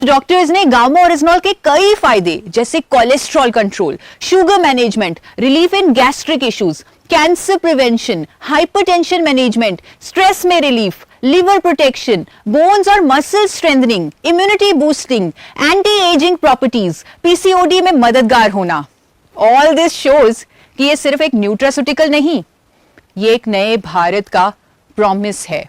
Doctors ने gamma oryzanol के कई फायदे जैसे cholesterol control, sugar management, relief in gastric issues, cancer prevention, hypertension management, stress में रिलीफ, लिवर प्रोटेक्शन, बोन्स और muscle strengthening, immunity boosting, anti ageing properties, PCOD में मददगार होना। ऑल दिस शोज कि ये सिर्फ एक न्यूट्रास्यूटिकल नहीं, ये एक नए भारत का प्रॉमिस है।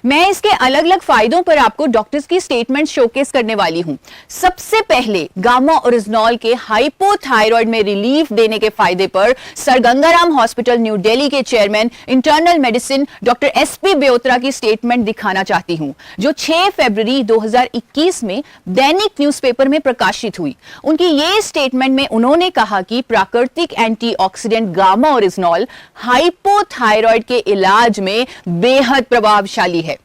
मैं इसके अलग अलग फायदों पर आपको डॉक्टर्स की स्टेटमेंट शोकेस करने वाली हूं। सबसे पहले गामा ओरिजिनॉल के हाइपोथायराइड में रिलीफ देने के फायदे पर sir Gangaram hospital new Delhi के chairman internal medicine doctor S P Beotra की स्टेटमेंट दिखाना चाहती हूं, जो 6 फरवरी 2021 में दैनिक न्यूज़पेपर में प्रकाशित हुई। उनकी ये स्टेटमेंट में उन्होंने कहा कि प्राकृतिक एंटीऑक्सीडेंट गामा ओरिजिनॉल हाइपोथायराइड के इलाज में बेहद प्रभावशाली है।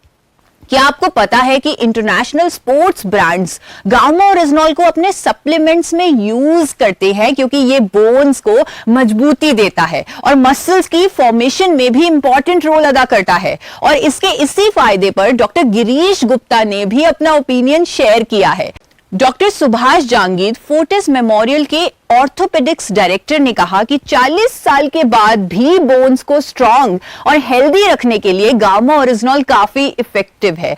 क्या आपको पता है कि international sports brands gamma oryzanol को अपने सप्लीमेंट्स में यूज करते हैं क्योंकि ये बोन्स को मजबूती देता है और मसल्स की फॉर्मेशन में भी इंपॉर्टेंट रोल अदा करता है। और इसके इसी फायदे पर डॉक्टर गिरीश गुप्ता ने भी अपना ओपिनियन शेयर किया है। डॉक्टर सुभाष जांगीर फोर्टिस मेमोरियल के ऑर्थोपेडिक्स डायरेक्टर ने कहा कि 40 साल के बाद भी बोन्स को स्ट्रांग और हेल्दी रखने के लिए गामा ओरिजिनॉल काफी इफेक्टिव है।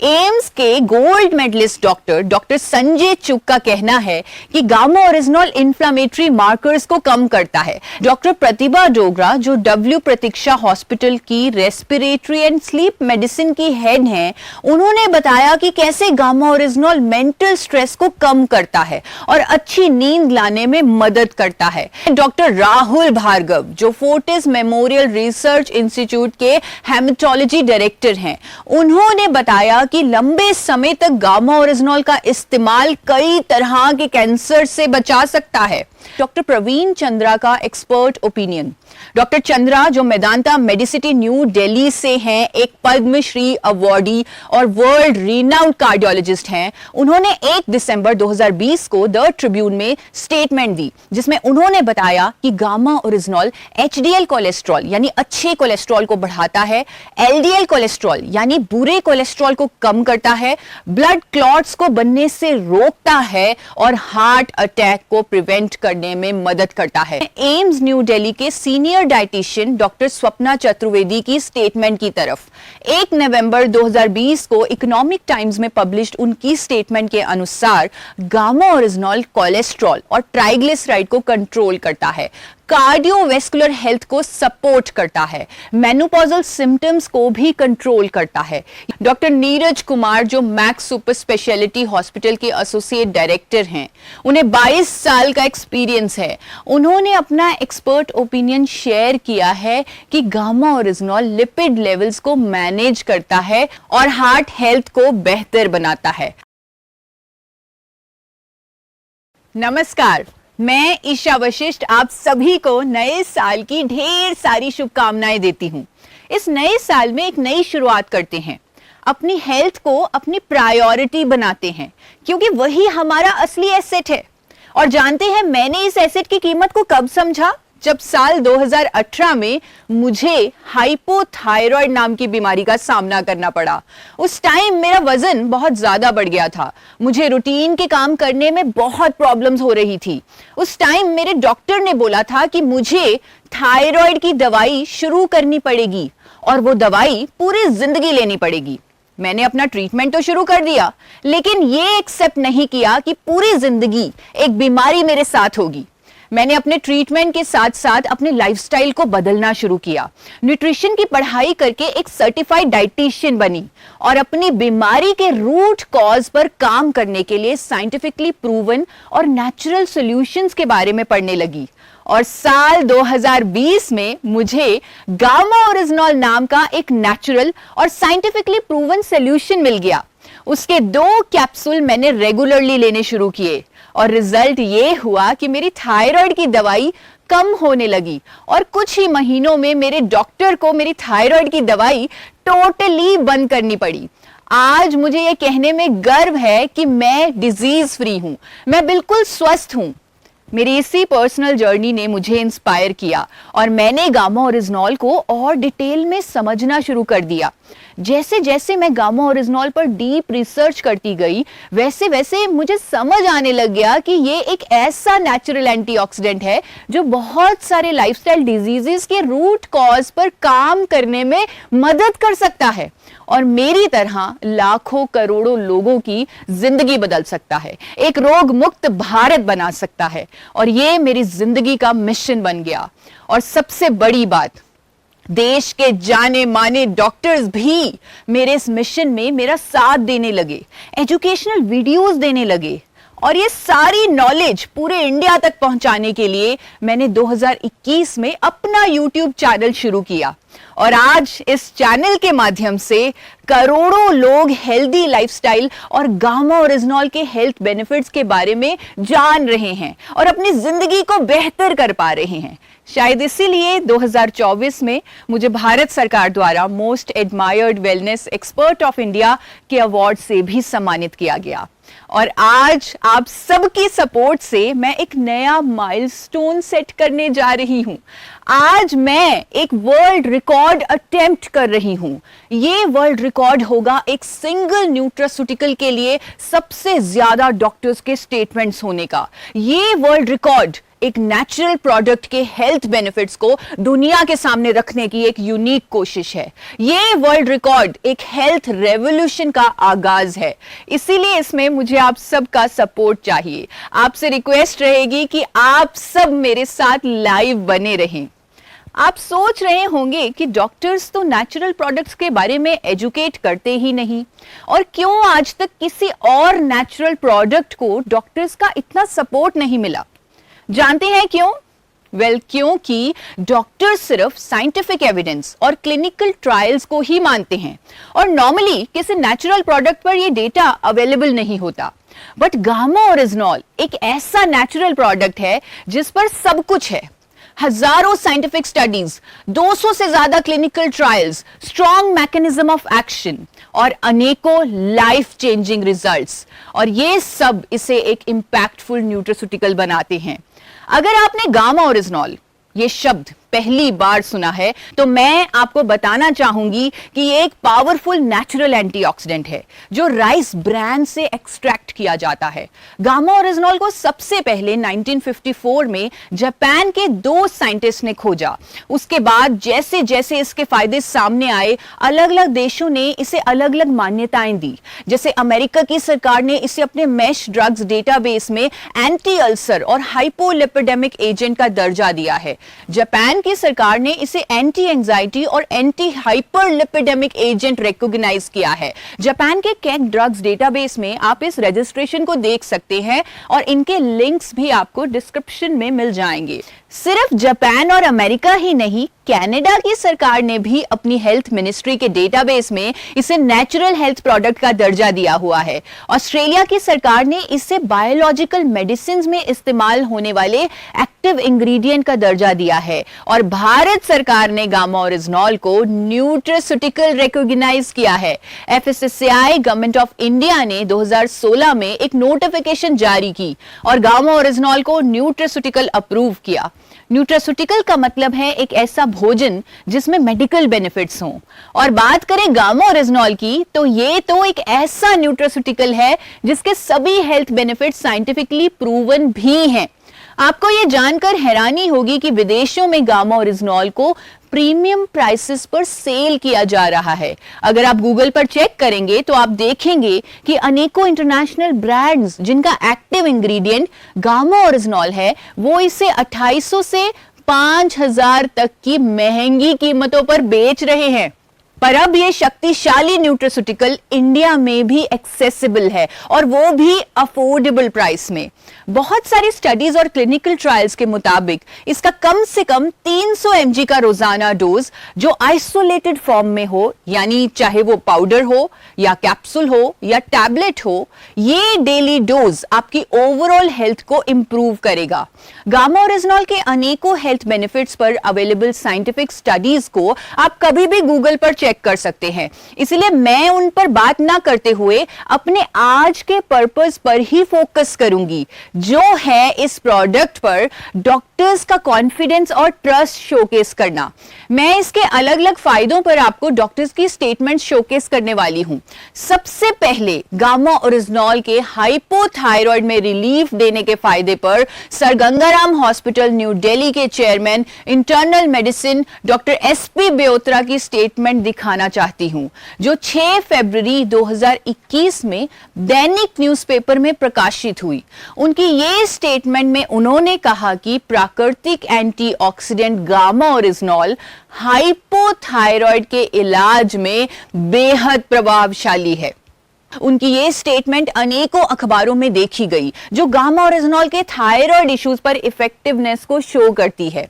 एम्स के गोल्ड मेडलिस्ट डॉक्टर संजय चुग का कहना है कि गामा ओरिजिनॉल इंफ्लेमेटरी मार्कर्स को कम करता है। डॉक्टर प्रतिभा डोगरा, जो डब्ल्यू प्रतीक्षा हॉस्पिटल की रेस्पिरेटरी एंड स्लीप मेडिसिन की हेड हैं, उन्होंने बताया कि कैसे गामा ओरिजिनॉल मेंटल स्ट्रेस को कम करता है और अच्छी नींद लाने में मदद करता है। डॉक्टर राहुल भार्गव, जो फोर्टिस मेमोरियल रिसर्च इंस्टीट्यूट के हेमेटोलॉजी डायरेक्टर हैं, उन्होंने बताया कि लंबे समय तक गामा ओरिजिनॉल का इस्तेमाल कई तरह के कैंसर से बचा सकता है। डॉक्टर प्रवीण चंद्रा का एक्सपर्ट ओपिनियन। डॉक्टर चंद्रा, जो मेदांता मेडिसिटी न्यू दिल्ली से हैं, एक पद्मश्री अवार्डी और वर्ल्ड रिनाउंड कार्डियोलॉजिस्ट हैं, उन्होंने 1 दिसंबर 2020 को द ट्रिब्यून में स्टेटमेंट दी, जिसमें उन्होंने बताया कि गामा ओरिजिनॉल एचडीएल कोलेस्ट्रॉल यानी अच्छे कोलेस्ट्रॉल को बढ़ाता है, एलडीएल कोलेस्ट्रॉल यानी बुरे कोलेस्ट्रॉल को कम करता है, ब्लड क्लॉट्स को बनने से रोकता है और हार्ट अटैक को प्रिवेंट करने में मदद करता है। एम्स न्यू दिल्ली के senior dietitian doctor Swapna Chaturvedi की स्टेटमेंट की तरफ 1 नवंबर 2020 को इकोनॉमिक टाइम्स में पब्लिश्ड उनकी स्टेटमेंट के अनुसार गामा ओरिजिनॉल कोलेस्ट्रॉल और ट्राइग्लिसराइड को कंट्रोल करता है, कार्डियोवैस्कुलर हेल्थ को सपोर्ट करता है, मेनोपॉजल सिम्टम्स को भी कंट्रोल करता है। डॉक्टर नीरज कुमार, जो मैक्स सुपर स्पेशलिटी हॉस्पिटल के एसोसिएट डायरेक्टर हैं, उन्हें 22 साल का एक्सपीरियंस है, उन्होंने अपना एक्सपर्ट ओपिनियन शेयर किया है कि गामा ओरिजिनॉल लिपिड लेवल्स को मैनेज करता है और हार्ट हेल्थ को बेहतर बनाता है। नमस्कार, मैं ईशा वशिष्ठ आप सभी को नए साल की ढेर सारी शुभकामनाएं देती हूं। इस नए साल में एक नई शुरुआत करते हैं, अपनी हेल्थ को अपनी प्रायोरिटी बनाते हैं क्योंकि वही हमारा असली एसेट है। और जानते हैं मैंने इस एसेट की कीमत को कब समझा? जब साल 2018 में मुझे हाइपोथायराइड नाम की बीमारी का सामना करना पड़ा। उस टाइम मेरा वजन बहुत ज्यादा बढ़ गया था, मुझे रूटीन के काम करने में बहुत प्रॉब्लम्स हो रही थी। उस टाइम मेरे डॉक्टर ने बोला था कि मुझे थायराइड की दवाई शुरू करनी पड़ेगी और वो दवाई पूरी जिंदगी लेनी पड़ेगी। मैंने अपना ट्रीटमेंट तो शुरू कर दिया, लेकिन ये एक्सेप्ट नहीं किया कि पूरी जिंदगी एक बीमारी मेरे साथ होगी। मैंने अपने ट्रीटमेंट के साथ साथ अपने लाइफस्टाइल को बदलना शुरू किया, न्यूट्रिशन की पढ़ाई करके एक सर्टिफाइड डाइटिशियन बनी और अपनी बीमारी के रूट कॉज पर काम करने के लिए साइंटिफिकली प्रूवन और नेचुरल सॉल्यूशंस के बारे में पढ़ने लगी। और साल 2020 में मुझे गामा ओरिजिनॉल नाम का एक नेचुरल और साइंटिफिकली प्रूवन सॉल्यूशन मिल गया। उसके 2 कैप्सूल मैंने रेगुलरली लेने शुरू किए और रिजल्ट ये हुआ कि मेरी थायराइड की दवाई कम होने लगी और कुछ ही महीनों में मेरे डॉक्टर को मेरी थायराइड की दवाई टोटली बंद करनी पड़ी। आज मुझे ये कहने में गर्व है कि मैं डिजीज फ्री हूं, मैं बिल्कुल स्वस्थ हूं। मेरी इसी पर्सनल जर्नी ने मुझे इंस्पायर किया और मैंने गामा ओरिजिनॉल को और डिटेल में समझना शुरू कर दिया। जैसे जैसे मैं गामा ओरिजिनॉल पर डीप रिसर्च करती गई, वैसे वैसे मुझे समझ आने लग गया कि ये एक ऐसा नेचुरल एंटीऑक्सीडेंट है जो बहुत सारे लाइफस्टाइल डिजीजेस के रूट कॉज पर काम करने में मदद कर सकता है और मेरी तरह लाखों करोड़ों लोगों की जिंदगी बदल सकता है, एक रोग मुक्त भारत बना सकता है। और ये मेरी जिंदगी का मिशन बन गया। और सबसे बड़ी बात, देश के जाने माने डॉक्टर्स भी मेरे इस मिशन में मेरा साथ देने लगे, एजुकेशनल वीडियोस देने लगे। और ये सारी नॉलेज पूरे इंडिया तक पहुंचाने के लिए मैंने 2021 में अपना YouTube चैनल शुरू किया और आज इस चैनल के माध्यम से करोड़ों लोग हेल्दी लाइफस्टाइल और गामा ओरिजिनॉल के हेल्थ बेनिफिट्स के बारे में जान रहे हैं और अपनी जिंदगी को बेहतर कर पा रहे हैं। शायद इसीलिए 2024 में मुझे भारत सरकार द्वारा most admired wellness expert of India के अवार्ड से भी सम्मानित किया गया। और आज आप सबकी सपोर्ट से मैं एक नया माइलस्टोन सेट करने जा रही हूं। आज मैं एक वर्ल्ड रिकॉर्ड अटेम्प्ट कर रही हूं। ये वर्ल्ड रिकॉर्ड होगा एक सिंगल न्यूट्रास्यूटिकल के लिए सबसे ज्यादा डॉक्टर्स के स्टेटमेंट्स होने का। ये वर्ल्ड रिकॉर्ड एक नेचुरल प्रोडक्ट के हेल्थ बेनिफिट्स को दुनिया के सामने रखने की एक यूनिक कोशिश है। ये वर्ल्ड रिकॉर्ड एक हेल्थ रेवोल्यूशन का आगाज है। इसीलिए इसमें मुझे आप सबका सपोर्ट चाहिए। आपसे रिक्वेस्ट रहेगी कि आप सब मेरे साथ लाइव बने रहें। आप सोच रहे होंगे कि डॉक्टर्स तो नेचुरल प्रोडक्ट्स के बारे में एजुकेट करते ही नहीं, और क्यों आज तक किसी और नेचुरल प्रोडक्ट को डॉक्टर्स का इतना सपोर्ट नहीं मिला। जानते हैं क्यों? क्योंकि डॉक्टर्स सिर्फ साइंटिफिक एविडेंस और क्लिनिकल ट्रायल्स को ही मानते हैं और नॉर्मली किसी नेचुरल प्रोडक्ट पर यह डेटा अवेलेबल नहीं होता। बट गामा ओरिजिनॉल एक ऐसा नेचुरल प्रोडक्ट है जिस पर सब कुछ है। हजारों साइंटिफिक स्टडीज, 200 से ज्यादा clinical trials, strong mechanism of action और अनेकों लाइफ चेंजिंग रिजल्ट्स, और ये सब इसे एक इंपैक्टफुल न्यूट्रास्यूटिकल बनाते हैं। अगर आपने गामा ओरिजिनॉल ये शब्द पहली बार सुना है तो मैं आपको बताना चाहूंगी कि ये एक पावरफुल नेचुरल एंटीऑक्सीडेंट है जो राइस ब्रांड से एक्सट्रैक्ट किया जाता है। गामा ओरिजिनॉल को सबसे पहले 1954 में जापान के 2 साइंटिस्ट ने खोजा। उसके बाद जैसे जैसे इसके फायदे सामने आए, अलग अलग देशों ने इसे अलग अलग मान्यताएं दी। जैसे अमेरिका की सरकार ने इसे अपने मैश ड्रग्स डेटाबेस में एंटी अल्सर और हाइपोलिपिडेमिक एजेंट का दर्जा दिया है। जापान की सरकार ने इसे एंटी एंजाइटी और एंटी हाइपरलिपिडेमिक एजेंट रिकॉग्नाइज किया है। जापान के कैग ड्रग्स डेटाबेस में आप इस रजिस्ट्रेशन को देख सकते हैं और इनके लिंक्स भी आपको डिस्क्रिप्शन में मिल जाएंगे। सिर्फ जापान और अमेरिका ही नहीं, कनाडा की सरकार ने भी अपनी हेल्थ मिनिस्ट्री के डेटाबेस में इसे नेचुरल हेल्थ प्रोडक्ट का दर्जा दिया हुआ है। ऑस्ट्रेलिया की सरकार ने इसे बायोलॉजिकल मेडिसिन में इस्तेमाल होने वाले एक्टिव इंग्रेडिएंट का दर्जा दिया है। और भारत सरकार ने गामा ओरिजिनॉल को न्यूट्रास्यूटिकल रिकॉग्नाइज किया है। FSSAI गवर्नमेंट ऑफ इंडिया ने 2016 में एक नोटिफिकेशन जारी की और गामा ओरिजिनॉल को न्यूट्रास्यूटिकल अप्रूव किया। न्यूट्रास्यूटिकल का मतलब है एक ऐसा भोजन जिसमें मेडिकल बेनिफिट्स हों। और बात करें गामा ओरिजिनॉल की तो ये तो एक ऐसा न्यूट्रास्यूटिकल है जिसके सभी हेल्थ बेनिफिट्स साइंटिफिकली प्रूवन भी हैं। आपको ये जानकर हैरानी होगी कि विदेशों में गामा ओरिजिनॉल को प्रीमियम प्राइसेस पर सेल किया जा रहा है। अगर आप गूगल पर चेक करेंगे तो आप देखेंगे कि अनेकों इंटरनेशनल ब्रांड्स जिनका एक्टिव इंग्रेडिएंट गामा ओरिजिनॉल है, वो इसे 2800 से 5000 तक की महंगी कीमतों पर बेच रहे हैं। पर अब ये शक्तिशाली न्यूट्रास्यूटिकल इंडिया में भी एक्सेसिबल है और वो भी अफोर्डेबल प्राइस में। बहुत सारी स्टडीज और क्लिनिकल ट्रायल्स के मुताबिक इसका कम से कम 300 mg का रोजाना डोज जो आइसोलेटेड फॉर्म में हो, यानी चाहे वो पाउडर हो या कैप्सूल हो या टैबलेट हो, ये डेली डोज आपकी ओवरऑल हेल्थ को इंप्रूव करेगा। गामा ओरिजिनॉल के अनेकों हेल्थ बेनिफिट्स पर अवेलेबल साइंटिफिक स्टडीज को आप कभी भी गूगल पर चेक कर सकते हैं। इसलिए मैं उन पर बात ना करते हुए अपने आज के पर्पस पर ही फोकस करूंगी, जो है इस प्रोडक्ट पर डॉक्टर्स का कॉन्फिडेंस और ट्रस्ट शोकेस करना। मैं इसके अलग अलग फायदों पर आपको डॉक्टर्स की स्टेटमेंट शोकेस करने वाली हूं। सबसे पहले गामा ओरिजिनॉल के हाइपोथायराइड में रिलीफ देने के फायदे पर sir Gangaram hospital new Delhi के chairman internal medicine doctor SP Beotra की स्टेटमेंट दिखाना चाहती हूं, जो 6 फरवरी 2021 में दैनिक न्यूज़पेपर में प्रकाशित हुई। उनकी ये स्टेटमेंट में उन्होंने कहा कि प्राकृतिक एंटीऑक्सीडेंट गामा ओरिजिनॉल हाइपोथायराइड के इलाज में बेहद प्रभावशाली है। उनकी ये स्टेटमेंट अनेकों अखबारों में देखी गई, जो गामा ओरिजिनॉल के थायराइड इश्यूज पर इफेक्टिवनेस को शो करती है।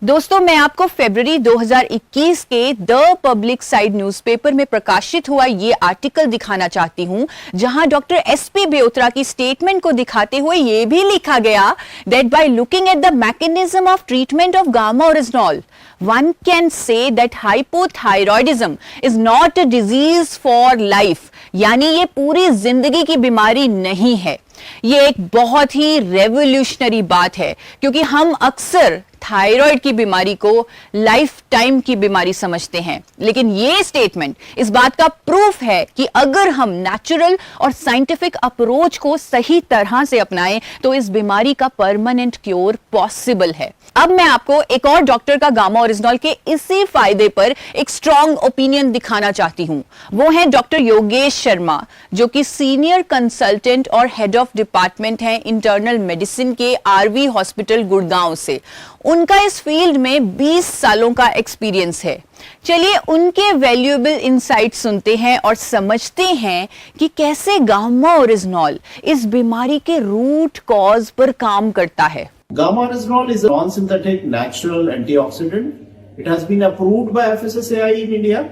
दोस्तों, मैं आपको फरवरी 2021 के द पब्लिक साइड न्यूज़पेपर में प्रकाशित हुआ ये आर्टिकल दिखाना चाहती हूं, जहां डॉक्टर SP बेओत्रा की स्टेटमेंट को दिखाते हुए ये भी लिखा गया that by looking at the mechanism of treatment of gamma oryzanol one can say that hypothyroidism is not a disease for life, यानी ये पूरी जिंदगी की बीमारी नहीं है। ये एक बहुत ही रेवोल्यूशनरी बात है, क्योंकि हम अक्सर थायराइड की बीमारी को लाइफ टाइम की बीमारी समझते हैं, लेकिन ये स्टेटमेंट इस बात का प्रूफ है कि अगर हम नेचुरल और साइंटिफिक अप्रोच को सही तरह से अपनाएं तो इस बीमारी का परमानेंट क्योर पॉसिबल है। अब मैं आपको एक और डॉक्टर का गामा ओरिजिनॉल के इसी फायदे पर एक स्ट्रॉन्ग ओपिनियन दिखाना चाहती हूं। वो है डॉक्टर योगेश शर्मा, जो कि सीनियर कंसल्टेंट और हेड ऑफ डिपार्टमेंट हैं इंटरनल मेडिसिन के RV हॉस्पिटल गुड़गांव से। उनका इस फील्ड में 20 सालों का एक्सपीरियंस है। चलिए उनके वैल्यूएबल इंसाइट सुनते हैं और समझते हैं कि कैसे गामा ओरिजिनॉल इस बीमारी के रूट कॉज पर काम करता है। Gamma oryzanol is a non-synthetic natural antioxidant. It has been approved by FSSAI in India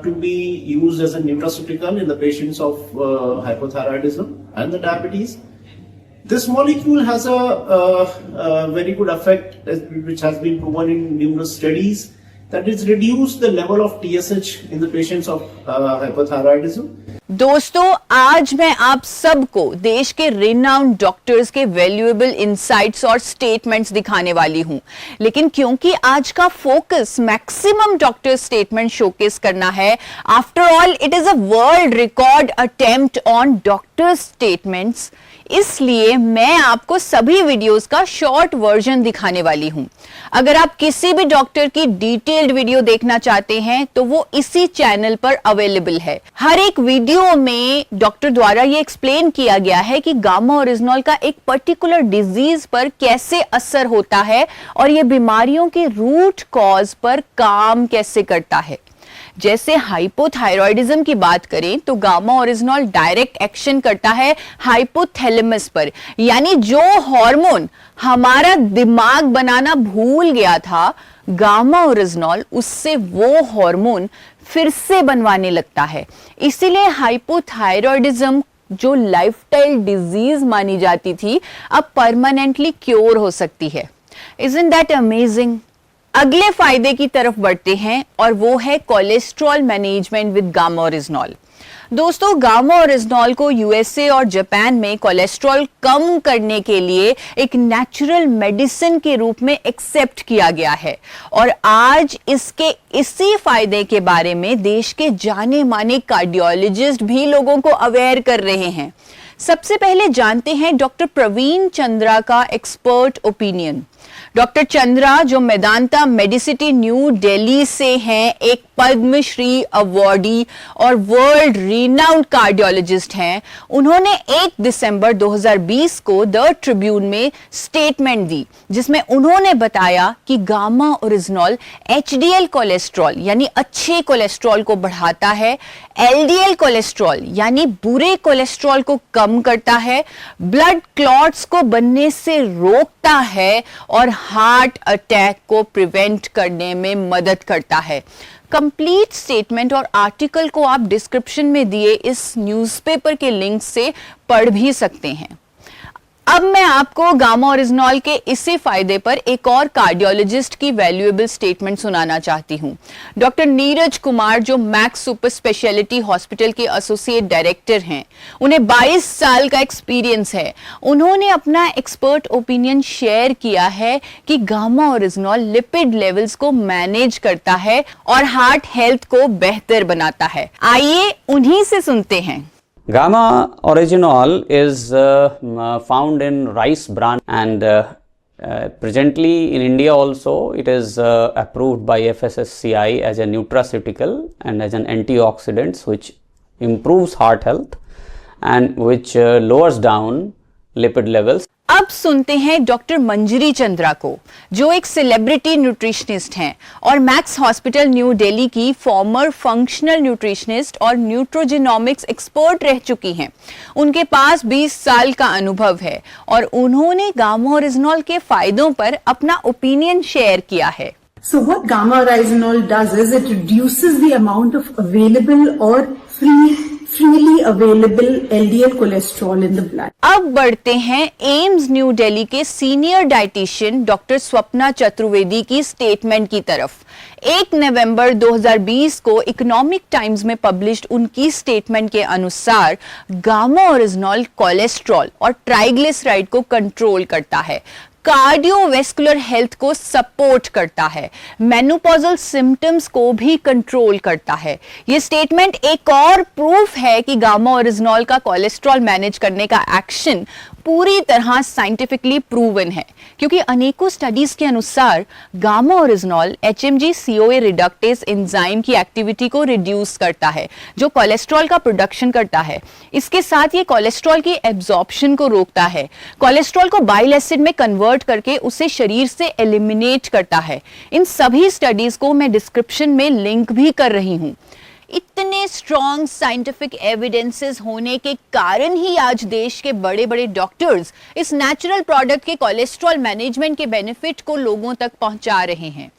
to be used as a nutraceutical in the patients of hypothyroidism and the diabetes. This molecule has a very good effect, which has been proven in numerous studies, that it's reduced the level of TSH in the patients of hypothyroidism. दोस्तों, आज मैं आप सबको देश के renowned doctors के valuable insights और statements दिखाने वाली हूं, लेकिन क्योंकि आज का focus maximum doctor statement showcase करना है, after all it is a world record attempt on doctor statements, इसलिए मैं आपको सभी वीडियोस का शॉर्ट वर्जन दिखाने वाली हूं। अगर आप किसी भी डॉक्टर की डिटेल्ड वीडियो देखना चाहते हैं तो वो इसी चैनल पर अवेलेबल है। हर एक वीडियो में डॉक्टर द्वारा ये एक्सप्लेन किया गया है कि गामा ओरिजिनॉल का एक पर्टिकुलर डिजीज पर कैसे असर होता है और ये बीमारियों के रूट कॉज पर काम कैसे करता है। जैसे हाइपोथायराइडिज्म की बात करें तो गामा ओरिजिनॉल डायरेक्ट एक्शन करता है हाइपोथैलेमस पर, यानी जो हार्मोन हमारा दिमाग बनाना भूल गया था, गामा ओरिजिनॉल उससे वो हार्मोन फिर से बनवाने लगता है। इसीलिए हाइपोथायराइडिज्म जो लाइफस्टाइल डिजीज मानी जाती थी, अब परमानेंटली क्योर हो सकती है। Isn't that amazing? अगले फायदे की तरफ बढ़ते हैं और वो है cholesterol management with gamma oryzanol. दोस्तों, गामा ओरिजिनॉल को USA और जापान में कोलेस्ट्रॉल कम करने के लिए एक नेचुरल मेडिसिन के रूप में एक्सेप्ट किया गया है और आज इसके इसी फायदे के बारे में देश के जाने माने कार्डियोलॉजिस्ट भी लोगों को अवेयर कर रहे हैं। सबसे पहले जानते हैं डॉक्टर प्रवीण चंद्रा का एक्सपर्ट ओपिनियन। डॉक्टर चंद्रा, जो मेदांता मेडिसिटी न्यू दिल्ली से हैं, एक पद्मश्री अवार्डी और वर्ल्ड रिनाउंड कार्डियोलॉजिस्ट हैं, उन्होंने 1 दिसंबर 2020 को द ट्रिब्यून में स्टेटमेंट दी, जिसमें उन्होंने बताया कि गामा ओरिजिनॉल HDL कोलेस्ट्रॉल यानी अच्छे कोलेस्ट्रॉल को बढ़ाता है, LDL कोलेस्ट्रॉल यानी बुरे कोलेस्ट्रॉल को कम करता है, ब्लड क्लॉट्स को बनने से रोकता है और हार्ट अटैक को प्रिवेंट करने में मदद करता है। कंप्लीट स्टेटमेंट और आर्टिकल को आप डिस्क्रिप्शन में दिए इस न्यूज़पेपर के लिंक से पढ़ भी सकते हैं। अब मैं आपको गामा ओरिजिनॉल के इसी फायदे पर एक और कार्डियोलॉजिस्ट की वैल्यूएबल स्टेटमेंट सुनाना चाहती हूं। डॉक्टर नीरज कुमार, जो मैक्स सुपर स्पेशलिटी हॉस्पिटल के एसोसिएट डायरेक्टर हैं, उन्हें 22 साल का एक्सपीरियंस है। उन्होंने अपना एक्सपर्ट ओपिनियन शेयर किया है कि गामा ओरिजिनॉल लिपिड लेवल्स को मैनेज करता है और हार्ट हेल्थ को बेहतर बनाता है। आइए उन्हीं से सुनते हैं। Gamma Originol is found in rice bran and presently in India also it is approved by FSSCI as a nutraceutical and as an antioxidant which improves heart health and which lowers down lipid levels. अब सुनते हैं doctor मंजरी चंद्रा को, जो एक celebrity nutritionist हैं और max hospital new Delhi की farmer functional nutritionist और न्यूट्रोजेनोमिक्स एक्सपर्ट रह चुकी हैं। उनके पास 20 साल का अनुभव है और उन्होंने गामा ओरिजिनॉल के फायदों पर अपना ओपिनियन शेयर किया है। So what gamma oryzanol does is it reduces the amount of available or freely available LDL cholesterol in the blood. अब बढ़ते हैं एम्स न्यू दिल्ली के senior dietitian doctor Swapna Chaturvedi की स्टेटमेंट की तरफ। 1 नवंबर 2020 को इकोनॉमिक टाइम्स में पब्लिश्ड उनकी स्टेटमेंट के अनुसार गामा ओरिजिनॉल कोलेस्ट्रॉल और ट्राइग्लिसराइड को कंट्रोल करता है, कार्डियोवेस्कुलर हेल्थ को सपोर्ट करता है, मेनोपॉजल सिम्टम्स को भी कंट्रोल करता है। ये स्टेटमेंट एक और प्रूफ है कि गामा ओरिजिनॉल का कोलेस्ट्रॉल मैनेज करने का एक्शन पूरी तरह साइंटिफिकली प्रूवन है, क्योंकि अनेकों स्टडीज के अनुसार gamma oryzanol HMG CoA reductase enzyme की एक्टिविटी को रिड्यूस करता है, जो कोलेस्ट्रॉल का प्रोडक्शन करता है। इसके साथ ये कोलेस्ट्रॉल की एब्जॉर्प्शन को रोकता है, कोलेस्ट्रॉल को बाइल एसिड में कन्वर्ट करके उसे शरीर से एलिमिनेट करता है। इन सभी स्टडीज को मैं डिस्क्रिप्शन में लिंक भी कर रही हूं। इतने स्ट्रॉन्ग साइंटिफिक एविडेंसेस होने के कारण ही आज देश के बड़े बड़े डॉक्टर्स इस नेचुरल प्रोडक्ट के कोलेस्ट्रॉल मैनेजमेंट के बेनिफिट को लोगों तक पहुंचा रहे हैं।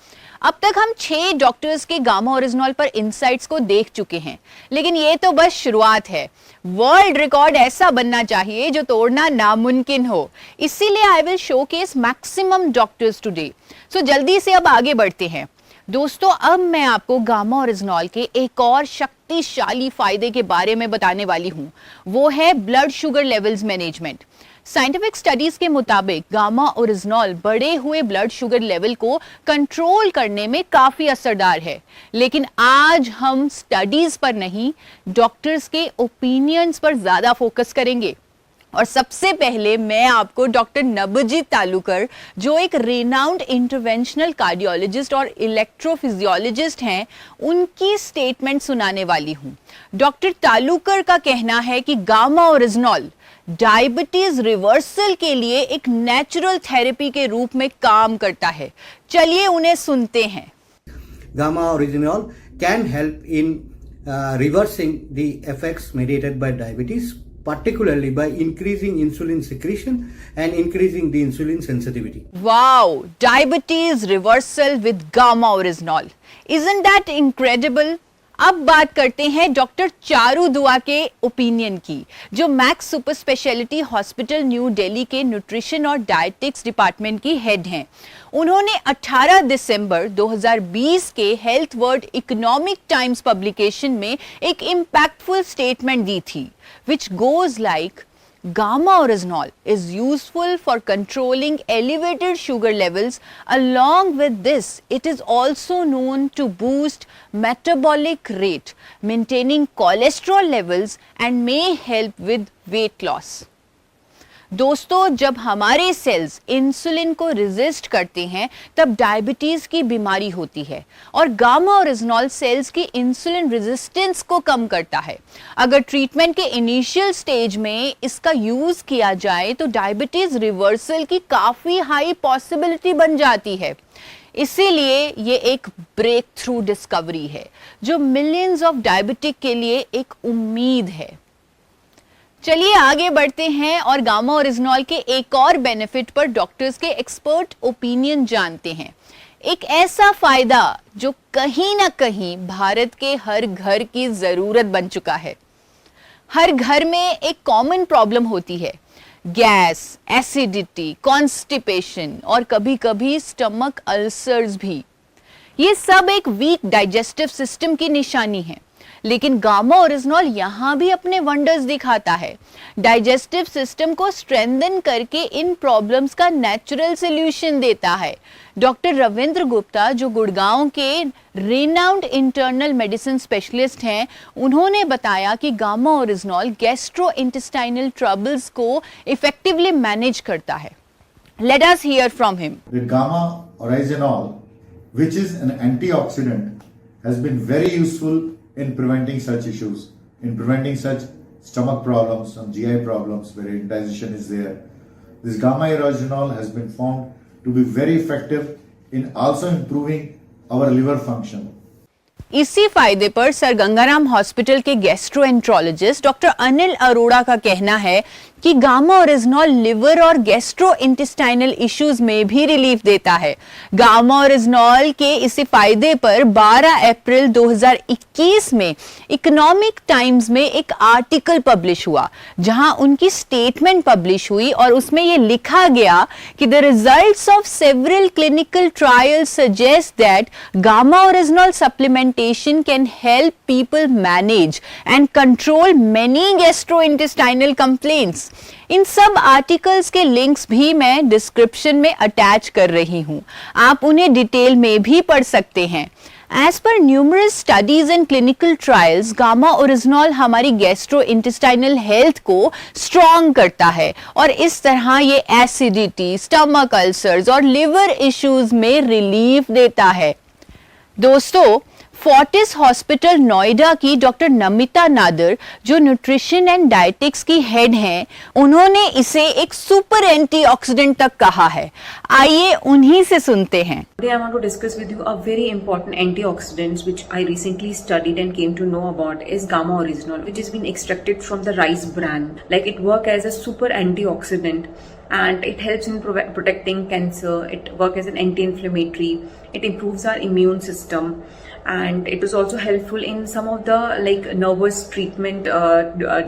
अब तक हम 6 डॉक्टर्स के गामा ओरिजिनॉल पर इनसाइट्स को देख चुके हैं, लेकिन ये तो बस शुरुआत है। वर्ल्ड रिकॉर्ड ऐसा बनना चाहिए जो तोड़ना नामुमकिन हो। इसीलिए I will showcase maximum doctors today. So जल्दी से अब आगे बढ़ते हैं। दोस्तों, अब मैं आपको गामा ओरिजिनॉल के एक और शक्तिशाली फायदे के बारे में बताने वाली हूं। वो है blood sugar levels management. Scientific studies के मुताबिक गामा ओरिजिनॉल बढ़े हुए ब्लड शुगर लेवल को कंट्रोल करने में काफी असरदार है, लेकिन आज हम स्टडीज पर नहीं, डॉक्टर्स के ओपिनियंस पर ज्यादा फोकस करेंगे। और सबसे पहले मैं आपको डॉक्टर नबजीत तालुकर, जो एक रेनाउंड इंटरवेंशनल कार्डियोलॉजिस्ट और इलेक्ट्रोफिजियोलॉजिस्ट हैं, उनकी स्टेटमेंट सुनाने वाली हूं। डॉक्टर तालुकर का कहना है कि गामा ओरिजिनॉल डायबिटीज रिवर्सल के लिए एक नेचुरल थेरेपी के रूप में काम करता है। चलिए उन्हें सुनते हैं। Gamma Originol can help in reversing the effects mediated by diabetes, particularly by increasing insulin secretion and increasing the insulin sensitivity. Wow, diabetes reversal with gamma oryzanol. Isn't that incredible? अब बात करते हैं डॉक्टर चारू दुआ के opinion की, जो max super speciality hospital new Delhi के nutrition और डायटिक्स डिपार्टमेंट की हेड हैं। उन्होंने 18 दिसंबर 2020 के health world economic times publication में एक इम्पैक्टफुल स्टेटमेंट दी थी, which goes like, Gamma oryzanol is useful for controlling elevated sugar levels. Along with this, it is also known to boost metabolic rate, maintaining cholesterol levels, and may help with weight loss. दोस्तों, जब हमारे cells insulin को resist करते हैं तब diabetes की बीमारी होती है, और गामा ओरिजिनॉल सेल्स की इंसुलिन रेजिस्टेंस को कम करता है। अगर ट्रीटमेंट के इनिशियल स्टेज में इसका यूज किया जाए तो डायबिटीज रिवर्सल की काफी हाई पॉसिबिलिटी बन जाती है। इसीलिए ये एक ब्रेक थ्रू डिस्कवरी है जो मिलियंस ऑफ डायबिटिक के लिए एक उम्मीद है। चलिए आगे बढ़ते हैं और गामा ओरिजिनॉल के एक और बेनिफिट पर डॉक्टर्स के एक्सपर्ट ओपिनियन जानते हैं। एक ऐसा फायदा जो कहीं ना कहीं भारत के हर घर की जरूरत बन चुका है। हर घर में एक कॉमन प्रॉब्लम होती है, गैस, एसिडिटी, कॉन्स्टिपेशन और कभी-कभी स्टमक अल्सर्स भी। ये सब एक वीक डाइजेस्टिव सिस्टम की निशानी है, लेकिन गामा ओरिजिनॉल यहाँ भी अपने वंडर्स दिखाता है। डाइजेस्टिव सिस्टम को स्ट्रेंथन करके इन प्रॉब्लम्स का नेचुरल सॉल्यूशन देता है। डॉक्टर रविंद्र गुप्ता, जो गुड़गांव के रेनाउंड इंटरनल मेडिसिन स्पेशलिस्ट हैं, उन्होंने बताया कि गामा ओरिजिनॉल गैस्ट्रोइंटेस्टाइनल ट्रबल्स को इफेक्टिवली मैनेज करता है। Let us here from him. The gamma oryzanol, which is an antioxidant, has been very useful in preventing such issues, in preventing such stomach problems, some GI problems where indigestion is there. This gamma oryzanol has been found to be very effective in also improving our liver function. इसी फायदे पर sir Gangaram hospital के gastroenterologist doctor Anil Arora का कहना है कि gamma oryzanol liver और gastrointestinal issues में भी रिलीफ देता है। गामा ओरिजिनॉल के इसी फायदे पर 12 अप्रैल 2021 में इकोनॉमिक टाइम्स में एक आर्टिकल पब्लिश हुआ, जहां उनकी स्टेटमेंट पब्लिश हुई और उसमें यह लिखा गया कि the results of several clinical trials suggest that gamma oryzanol supplementation can help people manage and control many gastrointestinal complaints. इन सब आर्टिकल्स के लिंक्स भी मैं डिस्क्रिप्शन में अटैच कर रही हूं, आप उन्हें डिटेल में भी पढ़ सकते हैं। As per numerous studies and clinical trials, gamma oryzanol हमारी गैस्ट्रोइंटेस्टाइनल हेल्थ को स्ट्रॉन्ग करता है और इस तरह ये एसिडिटी, स्टमक अल्सर्स और लिवर इश्यूज में रिलीफ देता है। दोस्तों, फोर्टिस हॉस्पिटल नोएडा की डॉक्टर नमिता नादर, जो न्यूट्रिशन एंड डाइटिक्स की हेड हैं, उन्होंने इसे एक सुपर एंटीऑक्सीडेंट तक कहा है। आइए उन्हीं से सुनते हैं। Today I want to discuss with you a very important antioxidants which I recently studied and came to know about is gamma oryzanol, which has been extracted from the rice bran. Like it works as a super antioxidant and it helps in protecting cancer. It works as an anti-inflammatory. It improves our immune system. And it is also helpful in some of the like nervous treatment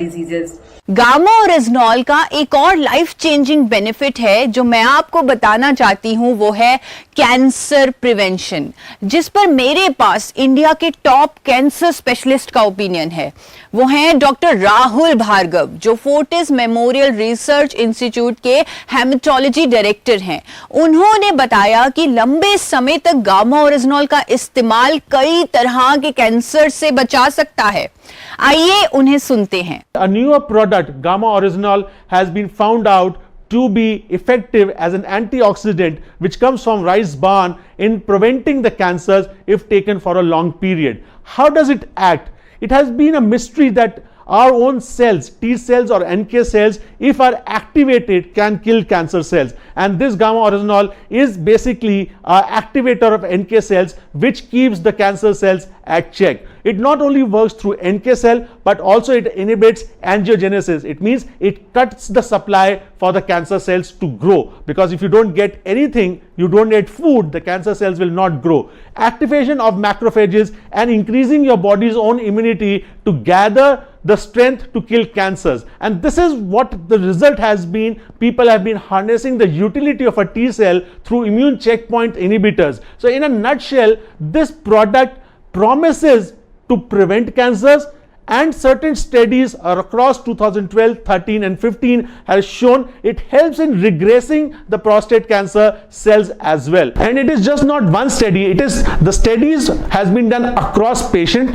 diseases. Gamma oryzanol का एक और life changing benefit है जो मैं आपको बताना चाहती हूं, वो है कैंसर प्रिवेंशन, जिस पर मेरे पास इंडिया के टॉप कैंसर स्पेशलिस्ट का ओपिनियन है। वो हैं डॉक्टर राहुल भार्गव, जो फोर्टिस मेमोरियल रिसर्च इंस्टीट्यूट के हेमेटोलॉजी डायरेक्टर हैं। उन्होंने बताया कि लंबे समय तक गामा ओरिजिनॉल का इस्तेमाल कई तरह के कैंसर से बचा सकता है। आइए उन्हें सुनते हैं। A newer product, gamma oryzanol, has been found out to be effective as an antioxidant which comes from rice bran in preventing the cancers if taken for a long period. How does it act? It has been a mystery that our own cells, T cells or NK cells, if are activated, can kill cancer cells, and this gamma oryzanol is basically an activator of NK cells which keeps the cancer cells at check. It not only works through NK cell but also it inhibits angiogenesis. It means it cuts the supply for the cancer cells to grow, because if you don't get anything, you don't get food, the cancer cells will not grow. Activation of macrophages and increasing your body's own immunity to gather the strength to kill cancers, and this is what the result has been. People have been harnessing the utility of a T cell through immune checkpoint inhibitors. So in a nutshell, this product promises to prevent cancers, and certain studies across 2012, 13 and 15 has shown it helps in regressing the prostate cancer cells as well. And it is just not one study, it is the studies has been done across patient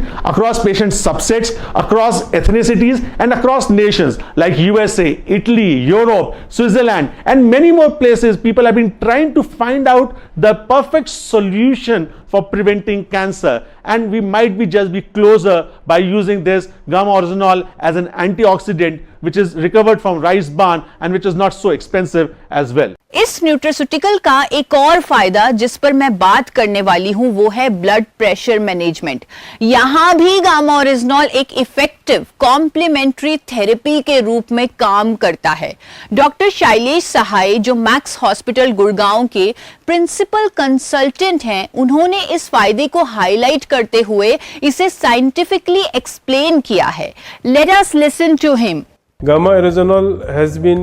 subsets, across ethnicities and across nations like USA, Italy, Europe, Switzerland and many more places. People have been trying to find out the perfect solution for preventing cancer, and we might be just be closer by using this gamma oryzanol as an antioxidant which is recovered from rice bran and which is not so expensive as well. इस nutraceutical का एक और फायदा जिस पर मैं बात करने वाली हूं, वो है ब्लड प्रेशर मैनेजमेंट। यहां भी गामा ओरिजिनॉल एक इफेक्टिव कॉम्प्लीमेंट्री थेरेपी के रूप में काम करता है। डॉक्टर शैलेश सहाय, जो मैक्स हॉस्पिटल गुड़गांव के प्रिंसिपल कंसल्टेंट हैं, उन्होंने इस फायदे को हाईलाइट करते हुए इसे साइंटिफिकली एक्सप्लेन किया है। Let us listen to him. Gamma oryzanol has been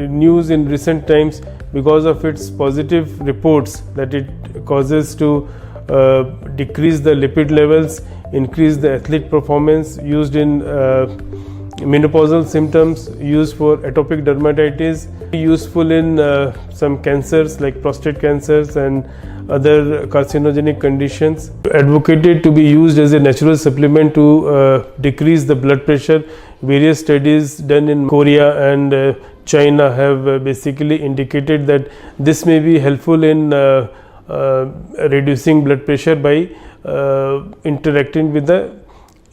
news in recent times because of its positive reports that it causes to decrease the lipid levels, increase the athlete performance, used in menopausal symptoms, used for atopic dermatitis, useful in some cancers like prostate cancers and other carcinogenic conditions. Advocated to be used as a natural supplement to decrease the blood pressure. Various studies done in Korea and China have basically indicated that this may be helpful in reducing blood pressure by interacting with the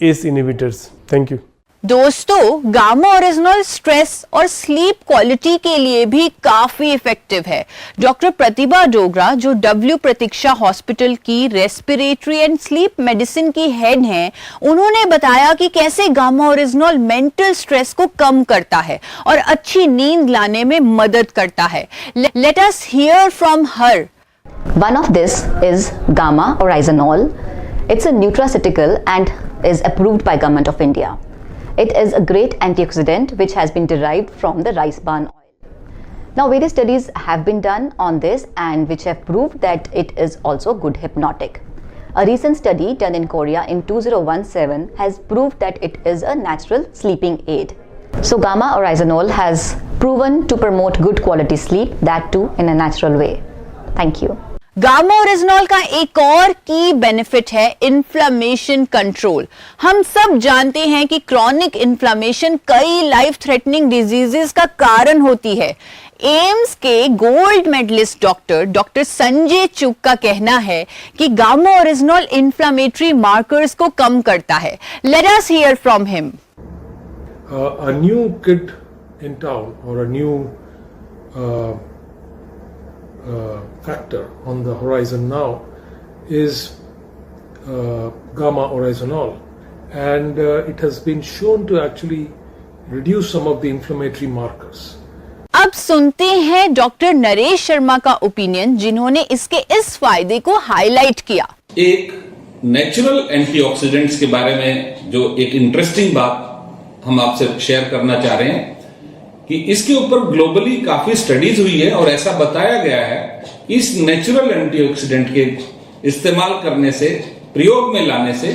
ACE inhibitors. Thank you. दोस्तों, gamma original stress और sleep quality के लिए भी काफी effective है। Doctor प्रतिभा डोगरा, जो W प्रतीक्षा hospital की respiratory and sleep medicine की हेड हैं, उन्होंने बताया कि कैसे गामा ओरिजिनल मेंटल स्ट्रेस को कम करता है और अच्छी नींद लाने में मदद करता है। Let us here from her. One of this is gamma oryzanol. It's a nutraceutical and is approved by Government of India. It is a great antioxidant which has been derived from the rice bran oil. Now various studies have been done on this and which have proved that it is also good hypnotic. A recent study done in Korea in 2017 has proved that it is a natural sleeping aid. So gamma oryzanol has proven to promote good quality sleep, that too in a natural way. Thank you. Gamma original का एक और की benefit है inflammation control. हम सब जानते हैं कि क्रॉनिक इन्फ्लेमेशन कई लाइफ थ्रेटनिंग डिजीजेस का कारण होती है। एम्स के गोल्ड मेडलिस्ट डॉक्टर संजय चुग का कहना है कि गामा ओरिजिनल इन्फ्लेमेटरी मार्कर्स को कम करता है। Let us here from him. A new kid in town or a new factor on the horizon now is gamma oryzanol, and it has been shown to actually reduce some of the inflammatory markers. अब सुनते हैं doctor Naresh Sharma का opinion, जिन्होंने इसके इस फायदे को highlight किया। एक नेचुरल एंटीऑक्सीडेंट्स के बारे में जो एक इंटरेस्टिंग बात हम आपसे शेयर करना चाह रहे हैं कि इसके ऊपर ग्लोबली काफी स्टडीज हुई है और ऐसा बताया गया है कि इस नेचुरल एंटीऑक्सीडेंट के इस्तेमाल करने से, प्रयोग में लाने से,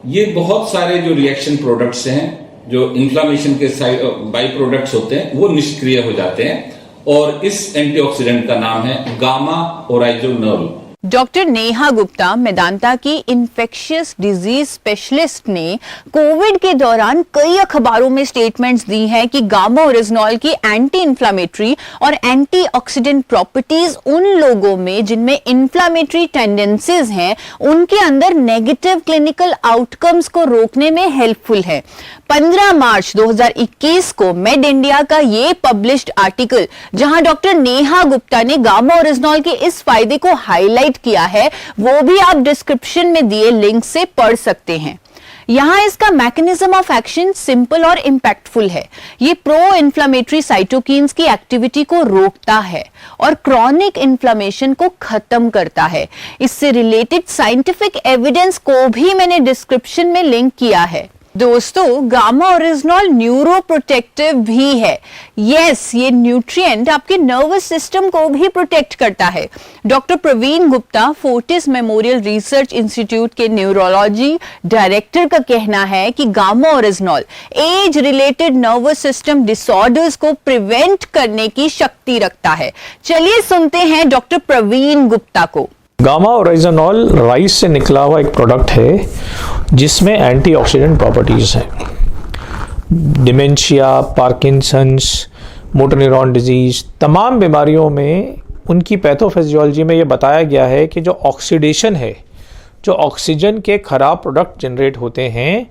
ये बहुत सारे जो रिएक्शन प्रोडक्ट्स हैं, जो इन्फ्लामेशन के बाई प्रोडक्ट्स होते हैं, वो निष्क्रिय हो जाते हैं और इस एंटीऑक्सीडेंट का नाम है गामा ओराइजोनोल। डॉक्टर नेहा गुप्ता, मेदांता की इन्फेक्शियस डिजीज स्पेशलिस्ट, ने कोविड के दौरान कई अखबारों में स्टेटमेंट्स दी हैं कि गामा ओरिजिनल की एंटी इन्फ्लामेटरी और एंटीऑक्सीडेंट प्रॉपर्टीज उन लोगों में जिनमें इन्फ्लामेटरी टेंडेंसीज हैं, उनके अंदर नेगेटिव क्लिनिकल आउटकम्स को रोकने में हेल्पफुल है। 15 मार्च 2021 को मेड इंडिया का ये पब्लिश्ड आर्टिकल, जहां डॉक्टर नेहा गुप्ता ने गामा ओरिजिनल के इस फायदे को हाईलाइट किया है, वो भी आप डिस्क्रिप्शन में दिए लिंक से पढ़ सकते हैं। यहां इसका मैकेनिज्म ऑफ एक्शन सिंपल और इंपैक्टफुल है। ये प्रो इन्फ्लेमेटरी साइटोकिन्स की एक्टिविटी को रोकता है और क्रॉनिक इन्फ्लेमेशन को खत्म करता है। इससे रिलेटेड साइंटिफिक एविडेंस को भी मैंने डिस्क्रिप्शन में लिंक किया है। दोस्तों, गामा ओरिजिनल न्यूरो प्रोटेक्टिव भी है। यस, ये न्यूट्रिएंट आपके नर्वस सिस्टम को भी प्रोटेक्ट करता है। Doctor Praveen Gupta, Fortis memorial research institute के न्यूरोलॉजी डायरेक्टर का कहना है कि gamma oryzanol age related nervous system disorders को प्रिवेंट करने की शक्ति रखता है। चलिए सुनते हैं डॉक्टर प्रवीण गुप्ता को। गामा ओरिजिनल राइस से निकला हुआ एक प्रोडक्ट है जिसमें एंटीऑक्सीडेंट प्रॉपर्टीज़ हैं। Dementia, Parkinson's, motor neuron disease, तमाम बीमारियों में उनकी पैथोफिजियोलॉजी में ये बताया गया है कि जो ऑक्सीडेशन है, जो ऑक्सीजन के ख़राब प्रोडक्ट जनरेट होते हैं,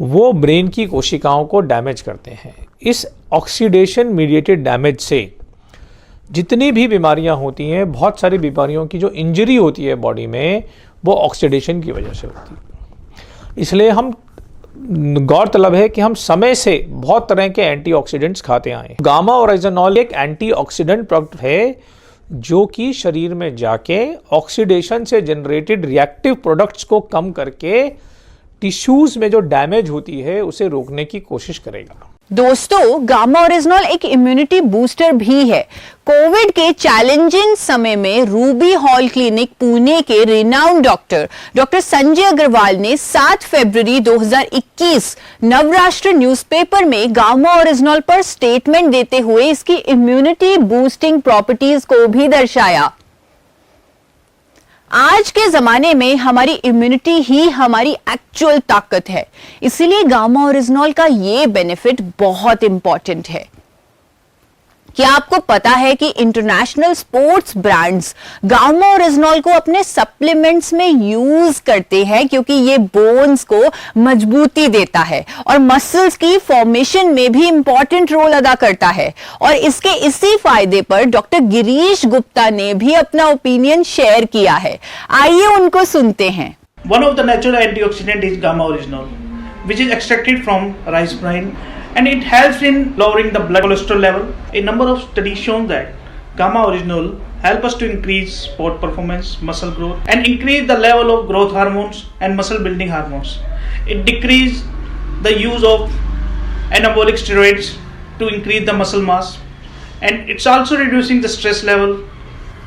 वो ब्रेन की कोशिकाओं को डैमेज करते हैं। इस ऑक्सीडेशन मीडिएटेड डैमेज से जितनी भी बीमारियां होती हैं, बहुत सारी बीमारियों की जो इंजरी होती है बॉडी में, वो ऑक्सीडेशन की वजह से होती है। इसलिए हम गौरतलब है कि हम समय से बहुत तरह के एंटीऑक्सीडेंट्स खाते आए हैं। गामा ओरिजिनल एक एंटीऑक्सीडेंट प्रोडक्ट है जो कि शरीर में जाके ऑक्सीडेशन से जनरेटेड रिएक्टिव प्रोडक्ट्स को कम करके टिश्यूज़ में जो डैमेज होती है उसे रोकने की कोशिश करेगा। दोस्तों, गामा ओरिजिनॉल एक इम्यूनिटी बूस्टर भी है। कोविड के चैलेंजिंग समय में रूबी हॉल क्लिनिक पुणे के रिनाउंड डॉक्टर संजय अग्रवाल ने 7 फरवरी 2021 नवराष्ट्र न्यूज़पेपर में गामा ओरिजिनॉल पर स्टेटमेंट देते हुए इसकी इम्यूनिटी बूस्टिंग प्रॉपर्टीज को भी दर्शाया। आज के जमाने में हमारी इम्यूनिटी ही हमारी एक्चुअल ताकत है, इसीलिए गामा ओरिजिनॉल का ये बेनिफिट बहुत इंपॉर्टेंट है। क्या आपको पता है कि international sports brands gamma oryzanol को अपने सप्लीमेंट्स में यूज करते हैं क्योंकि ये बोन्स को मजबूती देता है और मसल्स की फॉर्मेशन में भी इंपॉर्टेंट रोल अदा करता है। और इसके इसी फायदे पर डॉक्टर गिरीश गुप्ता ने भी अपना ओपिनियन शेयर किया है। आइए उनको सुनते हैं। One of the natural antioxidant is gamma original, which is extracted from rice bran, and it helps in lowering the blood cholesterol level. A number of studies shown that gamma original help us to increase sport performance, muscle growth, and increase the level of growth hormones and muscle building hormones. It decrease the use of anabolic steroids to increase the muscle mass, and it's also reducing the stress level,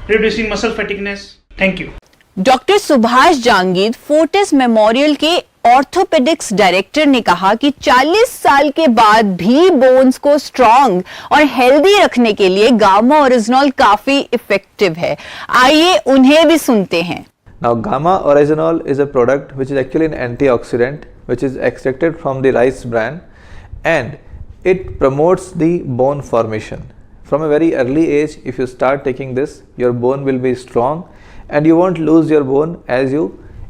reducing muscle fatigueness. Thank you. Doctor Subhash Jangir Fortis memorial के orthopaedics director ने कहा कि 40 साल के बाद भी bones को strong और हेल्दी रखने के लिए गामा ओरिजिनॉल काफी इफेक्टिव है। आइए उन्हें भी सुनते हैं। Now gamma oryzanol is a product which is actually an antioxidant which is extracted from the rice bran, and it promotes the bone formation. From a very early age, if you start taking this, your bone will be strong and you won't lose your bone as you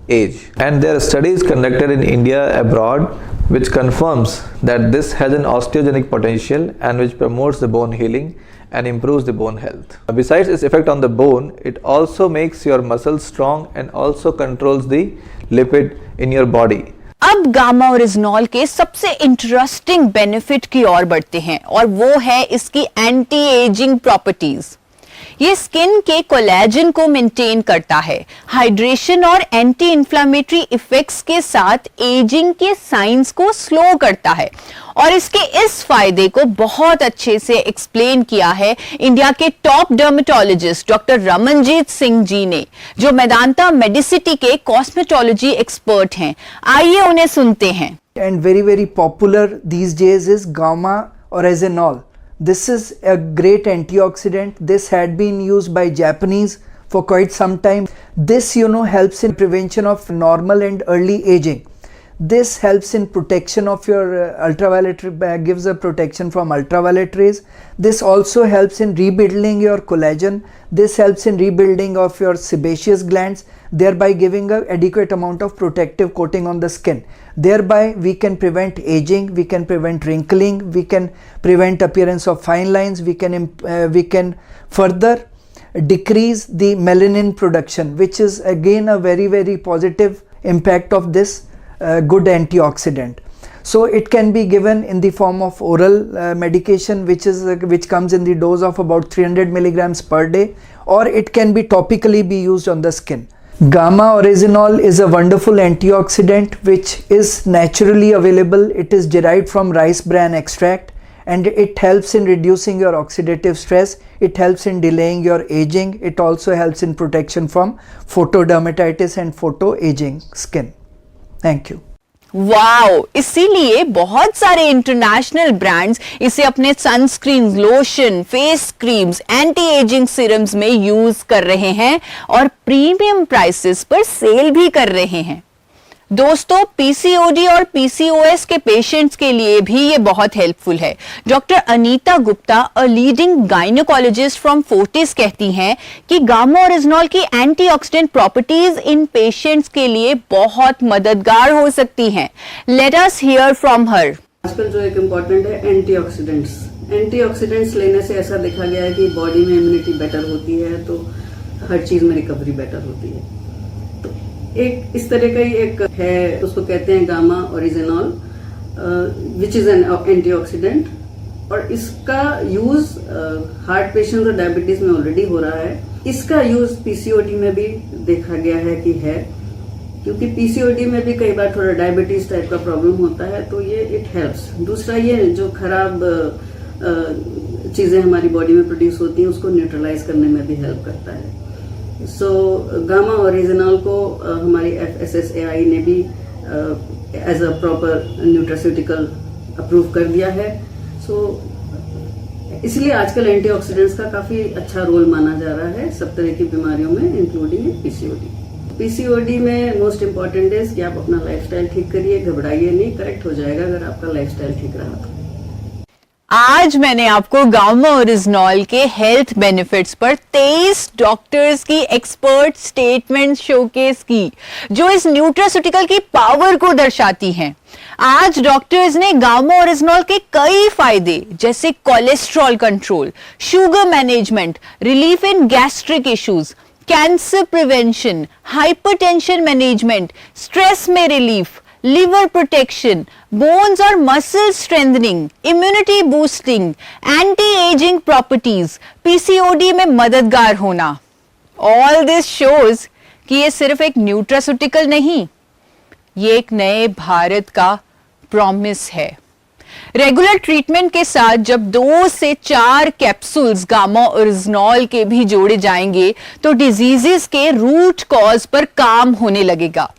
age. And there are studies conducted in India abroad which confirms that this has an osteogenic potential and which promotes the bone healing and improves the bone health. Besides its effect on the bone, it also makes your muscles strong and also controls the lipid in your body. अब gamma oryzanol के सबसे interesting benefit की ओर बढ़ते हैं और वो है इसकी एंटी एजिंग प्रॉपर्टीज। ये स्किन के कोलेजन को मेंटेन करता है, हाइड्रेशन और एंटी इंफ्लेमेटरी इफेक्ट्स के साथ एजिंग के साइंस को स्लो करता है। और इसके इस फायदे को बहुत अच्छे से एक्सप्लेन किया है इंडिया के top dermatologist doctor Ramanjeet Singh ji ने, जो मेदांता मेडिसिटी के कॉस्मेटोलॉजी एक्सपर्ट हैं। आइए उन्हें सुनते हैं। And very very popular these days is gamma oryzanol. This is a great antioxidant. This had been used by Japanese for quite some time. This, helps in prevention of normal and early aging. This helps in protection of your ultraviolet, gives a protection from ultraviolet rays. This also helps in rebuilding your collagen. This helps in rebuilding of your sebaceous glands, thereby giving an adequate amount of protective coating on the skin. Thereby we can prevent aging, we can prevent wrinkling, we can prevent appearance of fine lines, we can further decrease the melanin production, which is again a very very positive impact of this good antioxidant. So it can be given in the form of oral medication which comes in the dose of about 300 milligrams per day, or it can be topically be used on the skin. Gamma oryzanol is a wonderful antioxidant which is naturally available. It is derived from rice bran extract and it helps in reducing your oxidative stress. It helps in delaying your aging. It also helps in protection from photodermatitis and photoaging skin. Thank you. Wow, इसीलिए बहुत सारे international brands इसे अपने sunscreen, lotion, face creams, anti ageing serums में use कर रहे हैं और प्रीमियम प्राइसेस पर सेल भी कर रहे हैं। दोस्तों, पीसीओडी और पीसीओएस के पेशेंट्स के लिए भी ये बहुत हेल्पफुल है। Doctor Anita Gupta, a leading gynaecologist from Fortis, कहती हैं कि गामा ओरिजिनॉल की एंटीऑक्सीडेंट प्रॉपर्टीज इन पेशेंट्स के लिए बहुत मददगार हो सकती हैं। Let us here from her. आजकल जो एक इम्पॉर्टेंट है एंटीऑक्सीडेंट्स। एंटीऑक्सीडेंट्स लेने से ऐसा देखा गया है कि बॉडी में इम्यूनिटी बेटर होती है, तो हर चीज में रिकवरी बेटर होती है। एक इस तरह का ही एक है, उसको कहते हैं gamma oryzanol, which is an antioxidant, और इसका यूज हार्ट पेशेंट्स और डायबिटीज में ऑलरेडी हो रहा है। इसका यूज पीसीओडी में भी देखा गया है कि है। क्योंकि पीसीओडी में भी कई बार थोड़ा डायबिटीज टाइप का प्रॉब्लम होता है, तो ये इट हेल्प्स। दूसरा ये जो खराब चीजें हमारी बॉडी में प्रोड्यूस होती हैं उसको न्यूट्रलाइज करने में भी हेल्प करता है। सो गामा ओरिजिनल को हमारी FSSAI ने भी as a proper nutraceutical approve कर दिया है। सो इसलिए आजकल एंटीऑक्सीडेंट्स का काफी अच्छा रोल माना जा रहा है सब तरह की बीमारियों में, इंक्लूडिंग पीसीओडी। पीसीओडी में मोस्ट इम्पॉर्टेंट है कि आप अपना लाइफस्टाइल ठीक करिए, घबराइए नहीं, करेक्ट हो जाएगा अगर आपका लाइफस्टाइल ठीक रहा तो। आज मैंने आपको गामा ओरिजिनॉल के हेल्थ बेनिफिट्स पर 23 डॉक्टर्स की एक्सपर्ट स्टेटमेंट शोकेस की, जो इस न्यूट्रास्यूटिकल की पावर को दर्शाती हैं। आज डॉक्टर्स ने गामा ओरिजिनॉल के कई फायदे जैसे cholesterol control, sugar management, relief in gastric issues, cancer prevention, hypertension management, stress में रिलीफ, लिवर प्रोटेक्शन, बोन्स और muscle strengthening, immunity boosting, anti ageing properties, PCOD में मददगार होना। ऑल दिस शोज कि ये सिर्फ एक न्यूट्रास्यूटिकल नहीं, ये एक नए भारत का प्रॉमिस है। रेगुलर ट्रीटमेंट के साथ जब 2 से 4 कैप्सूल्स गामा ओरिजिनॉल के भी जोड़े जाएंगे तो डिजीजेस के रूट कॉज पर काम होने लगेगा।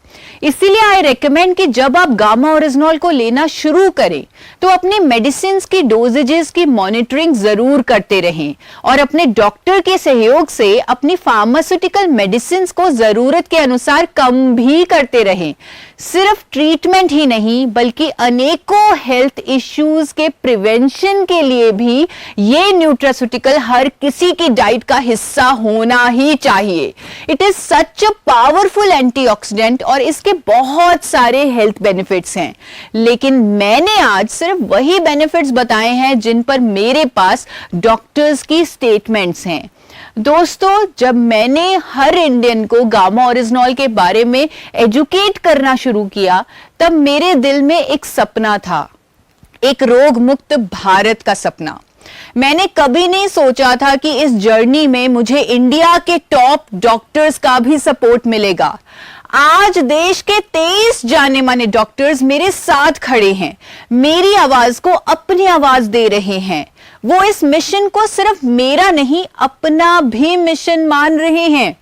इसीलिए आई रेकमेंड कि जब आप गामा ओरिजिनॉल को लेना शुरू करें तो अपने मेडिसिन की डोजेजेस की मॉनिटरिंग जरूर करते रहें और अपने डॉक्टर के सहयोग से अपनी फार्मास्यूटिकल मेडिसिन को जरूरत के अनुसार कम भी करते रहें। सिर्फ ट्रीटमेंट ही नहीं बल्कि अनेकों हेल्थ इश्यूज के प्रिवेंशन के लिए भी ये न्यूट्रास्यूटिकल हर किसी की डाइट का हिस्सा होना ही चाहिए। It is such a powerful antioxidant और इसके बहुत सारे हेल्थ बेनिफिट्स हैं, लेकिन मैंने आज सिर्फ वही बेनिफिट्स बताए हैं जिन पर मेरे पास डॉक्टर्स की स्टेटमेंट्स हैं। दोस्तों, जब मैंने हर इंडियन को गामा ओरिजिनॉल के बारे में एजुकेट करना शुरू किया तब मेरे दिल में एक सपना था, एक रोग मुक्त भारत का सपना। मैंने कभी नहीं सोचा था कि इस जर्नी में मुझे इंडिया के टॉप डॉक्टर्स का भी सपोर्ट मिलेगा। आज देश के 23 जाने माने डॉक्टर्स मेरे साथ खड़े हैं, मेरी आवाज को अपनी आवाज दे रहे हैं। वो इस मिशन को सिर्फ मेरा नहीं अपना भी मिशन मान रहे हैं।